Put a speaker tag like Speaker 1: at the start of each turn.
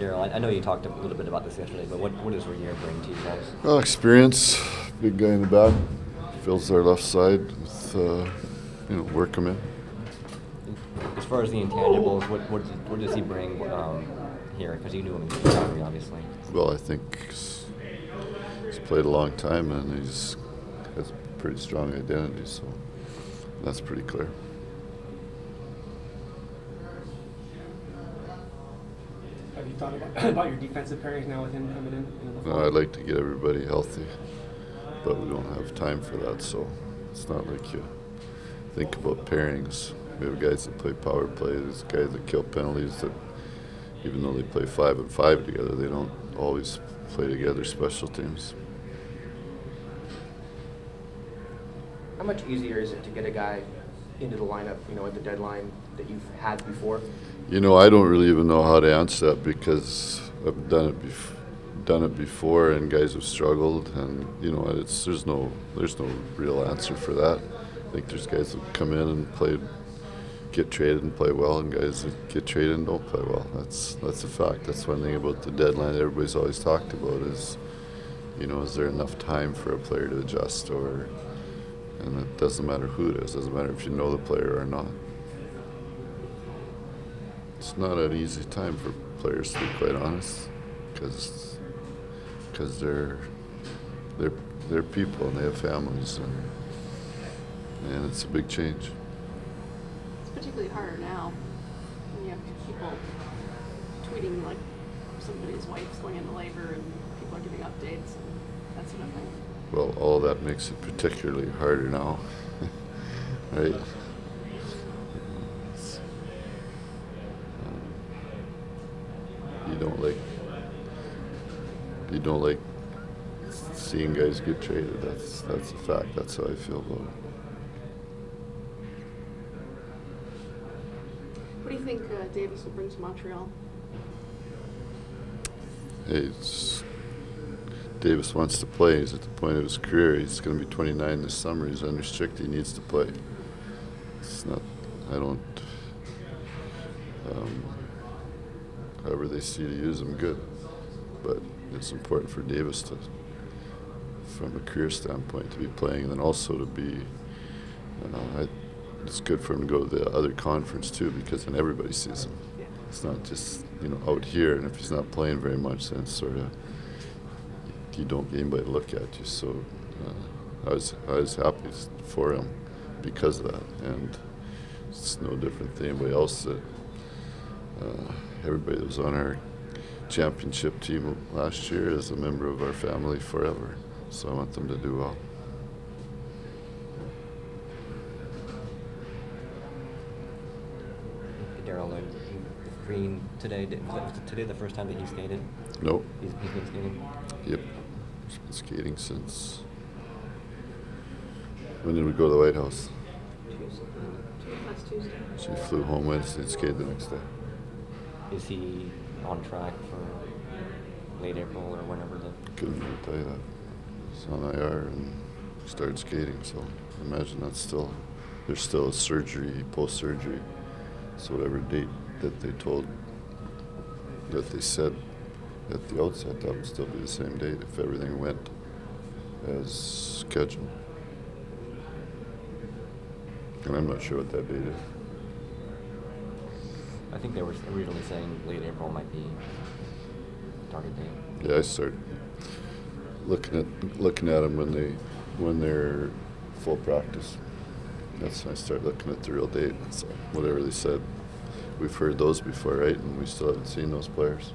Speaker 1: Darryl, I know you talked a little bit about this yesterday, but what does Regehr bring to you guys?
Speaker 2: Well, experience, big guy in the back, fills our left side with, work him in.
Speaker 1: As far as the intangibles, what does he bring here? Because you knew him in Calgary, obviously.
Speaker 2: Well, I think he's played a long time and he's has a pretty strong identity, so that's pretty clear.
Speaker 3: Have you thought about your defensive pairings now with him coming in?
Speaker 2: No, I'd like to get everybody healthy, but we don't have time for that, so it's not like you think about pairings. We have guys that play power play, there's guys that kill penalties that even though they play 5 and 5 together, they don't always play together special teams.
Speaker 3: How much easier is it to get a guy into the lineup, at the deadline that you've had before?
Speaker 2: I don't really even know how to answer that because I've done it before, and guys have struggled, and there's no real answer for that. I think there's guys that come in and get traded and play well, and guys that get traded and don't play well. That's a fact. That's one thing about the deadline that everybody's always talked about is, is there enough time for a player to adjust, and it doesn't matter who it is. It doesn't matter if you know the player or not. It's not an easy time for players, to be quite honest, because they're people and they have families, and it's a big change.
Speaker 4: It's particularly harder now when you have people tweeting like somebody's wife's going into labor and people are giving updates and that sort of thing.
Speaker 2: Well, all that makes it particularly harder now, right? You don't like seeing guys get traded. That's a fact. That's how I feel about it.
Speaker 4: What do you think Davis will bring to Montreal?
Speaker 2: Hey, Davis wants to play. He's at the point of his career. He's going to be 29 this summer. He's unrestricted. He needs to play. It's not. I don't. However they see to use him, good. But it's important for Davis to, from a career standpoint, to be playing, and then also to be. It's good for him to go to the other conference too, because then everybody sees him.
Speaker 4: Yeah.
Speaker 2: It's not just out here, and if he's not playing very much, then it's sort of you don't get anybody to look at you. So I was happy for him because of that, and it's no different than anybody else that. Everybody that was on our championship team last year is a member of our family forever, so I want them to do well.
Speaker 1: Darryl, Green today, was today the first time that he skated?
Speaker 2: Nope.
Speaker 1: He's been skating?
Speaker 2: Yep. He's been skating since. When did we go to the White House?
Speaker 4: Last Tuesday.
Speaker 2: She flew home Wednesday and skated the next day.
Speaker 1: Is he on track for late April or whenever
Speaker 2: Couldn't really tell you that. He's on IR and started skating, so I imagine there's still a surgery, post-surgery. So whatever date that they said at the outset, that would still be the same date if everything went as scheduled. And I'm not sure what that date is.
Speaker 1: I think they were originally saying late April might be target date.
Speaker 2: Yeah, I started looking at them when they're full practice. That's when I start looking at the real date. So whatever they said, we've heard those before, right? And we still haven't seen those players.